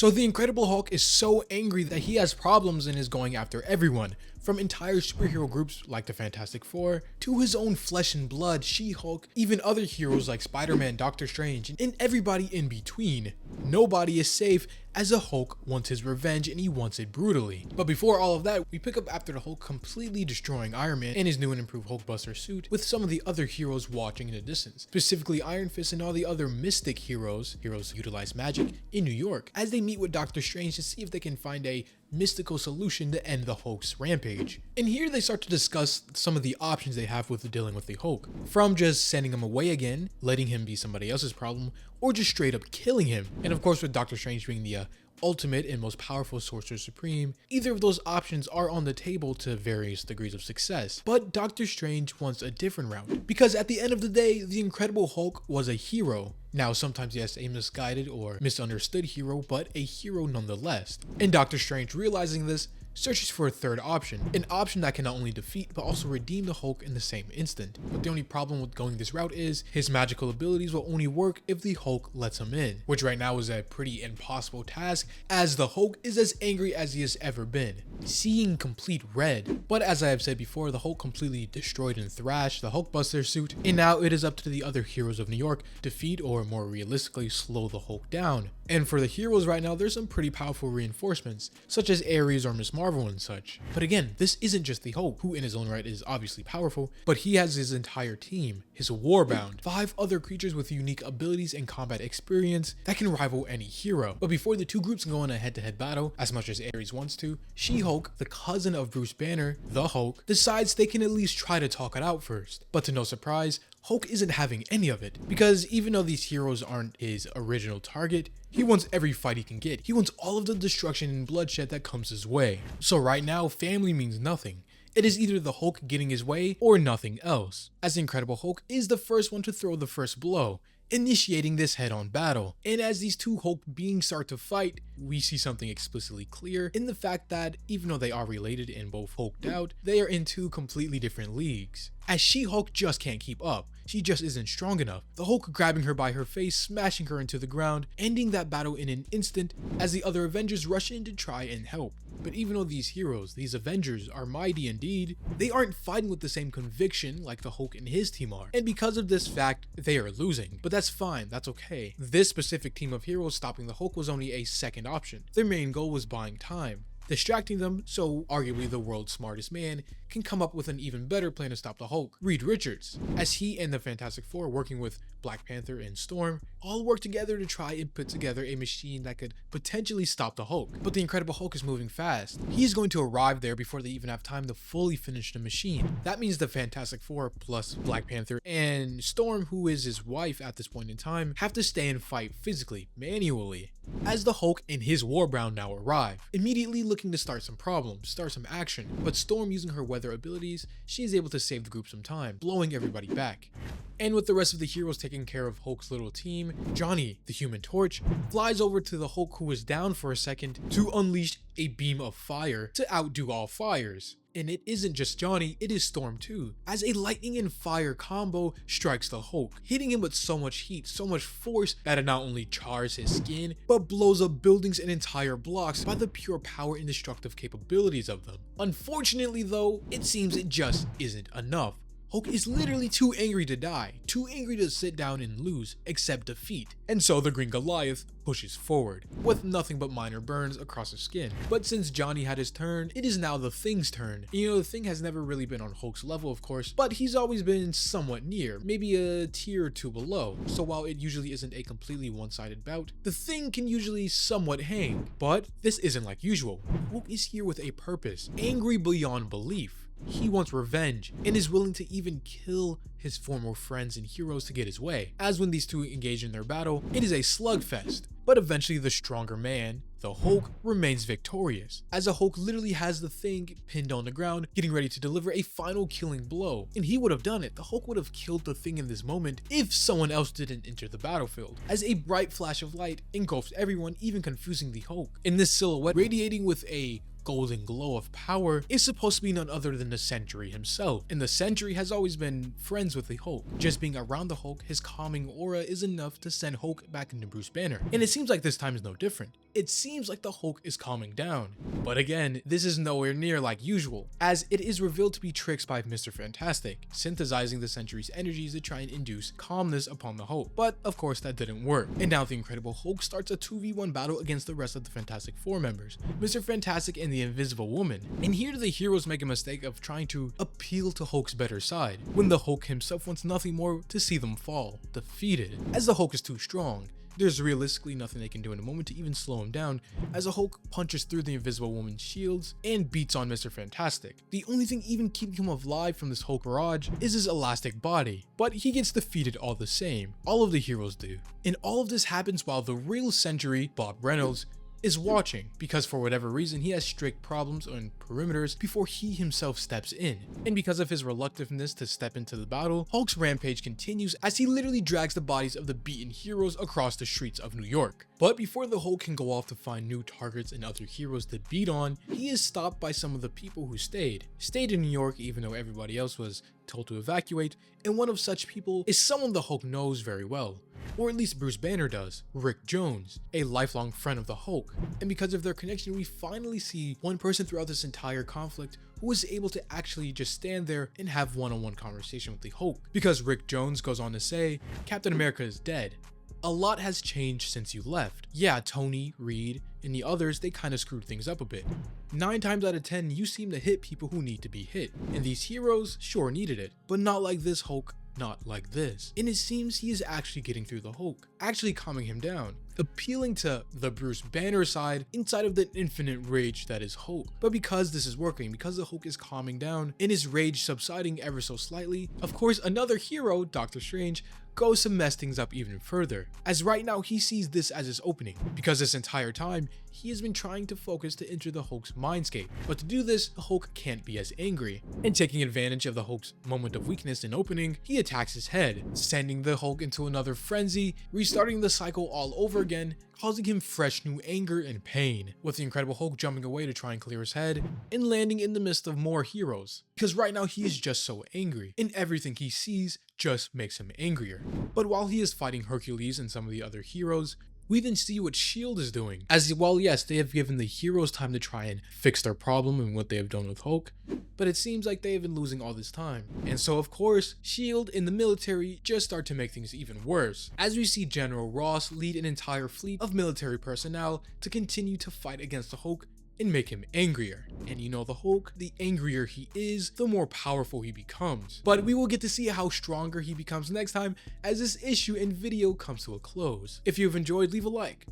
So the Incredible Hulk is so angry that he has problems and is going after everyone, from entire superhero groups like the Fantastic Four, to his own flesh and blood She-Hulk, even other heroes like Spider-Man, Doctor Strange, and everybody in between. Nobody is safe, as the Hulk wants his revenge and he wants it brutally. But before all of that, we pick up after the Hulk completely destroying Iron Man in his new and improved Hulkbuster suit, with some of the other heroes watching in the distance, specifically Iron Fist and all the other mystic heroes who utilize magic, in New York, as they meet with Doctor Strange to see if they can find a mystical solution to end the Hulk's rampage. And here they start to discuss some of the options they have with dealing with the Hulk, from just sending him away again, letting him be somebody else's problem, or just straight up killing him. And of course, with Doctor Strange being the ultimate and most powerful Sorcerer Supreme, either of those options are on the table to various degrees of success. But Doctor Strange wants a different route, because at the end of the day, the Incredible Hulk was a hero. Now, sometimes yes, a misguided or misunderstood hero, but a hero nonetheless. And Doctor Strange, realizing this, searches for a third option, an option that can not only defeat but also redeem the Hulk in the same instant. But the only problem with going this route is his magical abilities will only work if the Hulk lets him in, which right now is a pretty impossible task, as the Hulk is as angry as he has ever been, seeing complete red. But as I have said before, the Hulk completely destroyed and thrashed the Hulkbuster suit, and now it is up to the other heroes of New York to defeat, or more realistically, slow the Hulk down. And for the heroes right now, there's some pretty powerful reinforcements, such as Ares or Miss Marvel and such. But again, this isn't just the Hulk, who in his own right is obviously powerful, but he has his entire team, his Warbound, 5 other creatures with unique abilities and combat experience that can rival any hero. But before the two groups go in a head-to-head battle, as much as Ares wants to, She-Hulk, the cousin of Bruce Banner, the Hulk, decides they can at least try to talk it out first. But to no surprise, Hulk isn't having any of it, because even though these heroes aren't his original target, he wants every fight he can get. He wants all of the destruction and bloodshed that comes his way. So right now, family means nothing. It is either the Hulk getting his way or nothing else, as the Incredible Hulk is the first one to throw the first blow, initiating this head-on battle. And as these two Hulk beings start to fight, we see something explicitly clear in the fact that even though they are related and both hulked out, they are in two completely different leagues, as She-Hulk just can't keep up. She just isn't strong enough. The Hulk grabbing her by her face, smashing her into the ground, ending that battle in an instant as the other Avengers rush in to try and help. But even though these heroes, these Avengers, are mighty indeed, they aren't fighting with the same conviction like the Hulk and his team are. And because of this fact, they are losing. But that's fine, that's okay. This specific team of heroes stopping the Hulk was only a second option. Their main goal was buying time, distracting them so arguably the world's smartest man can come up with an even better plan to stop the Hulk, Reed Richards, as he and the Fantastic Four, working with Black Panther and Storm, all work together to try and put together a machine that could potentially stop the Hulk. But the Incredible Hulk is moving fast. He's going to arrive there before they even have time to fully finish the machine. That means the Fantastic Four plus Black Panther and Storm, who is his wife at this point in time, have to stay and fight physically, manually, as the Hulk and his Warbound now arrive, immediately looking to start some problems, start some action. But Storm, using her weather abilities, she is able to save the group some time, blowing everybody back. And with the rest of the heroes taking care of Hulk's little team, Johnny, the Human Torch, flies over to the Hulk, who is down for a second, to unleash a beam of fire to outdo all fires. And it isn't just Johnny, it is Storm too, as a lightning and fire combo strikes the Hulk, hitting him with so much heat, so much force that it not only chars his skin, but blows up buildings and entire blocks by the pure power and destructive capabilities of them. Unfortunately though, it seems it just isn't enough. Hulk is literally too angry to die, too angry to sit down and lose, accept defeat. And so the Green Goliath pushes forward, with nothing but minor burns across his skin. But since Johnny had his turn, it is now the Thing's turn. You know, the Thing has never really been on Hulk's level, of course, but he's always been somewhat near, maybe a tier or two below. So while it usually isn't a completely one-sided bout, the Thing can usually somewhat hang. But this isn't like usual. Hulk is here with a purpose, angry beyond belief. He wants revenge and is willing to even kill his former friends and heroes to get his way. As when these two engage in their battle, it is a slugfest. But eventually the stronger man, the Hulk, remains victorious, as the Hulk literally has the Thing pinned on the ground, getting ready to deliver a final killing blow. And he would have done it. The Hulk would have killed the Thing in this moment if someone else didn't enter the battlefield, as a bright flash of light engulfs everyone, even confusing the Hulk. In this silhouette, radiating with a golden glow of power is supposed to be none other than the Sentry himself. And the Sentry has always been friends with the Hulk. Just being around the Hulk, his calming aura is enough to send Hulk back into Bruce Banner. And it seems like this time is no different. It seems like the Hulk is calming down. But again, this is nowhere near like usual, as it is revealed to be tricks by Mr. Fantastic, synthesizing the Sentry's energies to try and induce calmness upon the Hulk. But of course that didn't work. And now the Incredible Hulk starts a 2v1 battle against the rest of the Fantastic Four members, Mr. Fantastic and the Invisible Woman. And here the heroes make a mistake of trying to appeal to Hulk's better side, when the Hulk himself wants nothing more to see them fall, defeated, as the Hulk is too strong. There's realistically nothing they can do in a moment to even slow him down, as the Hulk punches through the Invisible Woman's shields and beats on Mr. Fantastic. The only thing even keeping him alive from this Hulk barrage is his elastic body, but he gets defeated all the same. All of the heroes do. And all of this happens while the real Sentry, Bob Reynolds, is watching, because for whatever reason he has strict problems on perimeters before he himself steps in. And because of his reluctantness to step into the battle, Hulk's rampage continues as he literally drags the bodies of the beaten heroes across the streets of New York. But before the Hulk can go off to find new targets and other heroes to beat on, he is stopped by some of the people who stayed in New York even though everybody else was told to evacuate, and one of such people is someone the Hulk knows very well. Or at least Bruce Banner does, Rick Jones, a lifelong friend of the Hulk. And because of their connection, we finally see one person throughout this entire conflict who was able to actually just stand there and have one-on-one conversation with the Hulk. Because Rick Jones goes on to say, Captain America is dead. A lot has changed since you left. Yeah, Tony, Reed, and the others, they kind of screwed things up a bit. 9 times out of 10, you seem to hit people who need to be hit. And these heroes sure needed it, but not like this Hulk. Not like this. And it seems he is actually getting through the Hulk, actually calming him down, appealing to the Bruce Banner side inside of the infinite rage that is Hulk. But because this is working, because the Hulk is calming down and his rage subsiding ever so slightly, of course another hero, Doctor Strange, goes to mess things up even further, as right now he sees this as his opening, because this entire time he has been trying to focus to enter the Hulk's mindscape. But to do this, the Hulk can't be as angry, and taking advantage of the Hulk's moment of weakness and opening, he attacks his head, sending the Hulk into another frenzy, restarting the cycle all over again, causing him fresh new anger and pain, with the Incredible Hulk jumping away to try and clear his head, and landing in the midst of more heroes, because right now he is just so angry, and everything he sees just makes him angrier. But while he is fighting Hercules and some of the other heroes, we then see what S.H.I.E.L.D. is doing. As well, yes, they have given the heroes time to try and fix their problem and what they have done with Hulk, but it seems like they have been losing all this time. And so of course, S.H.I.E.L.D. and the military just start to make things even worse, as we see General Ross lead an entire fleet of military personnel to continue to fight against the Hulk and make him angrier. And you know the Hulk, the angrier he is, the more powerful he becomes. But we will get to see how stronger he becomes next time as this issue and video comes to a close. If you've enjoyed, leave a like,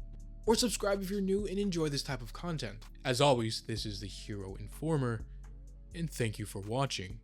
or subscribe if you're new and enjoy this type of content. As always, this is the Hero Informer, and thank you for watching.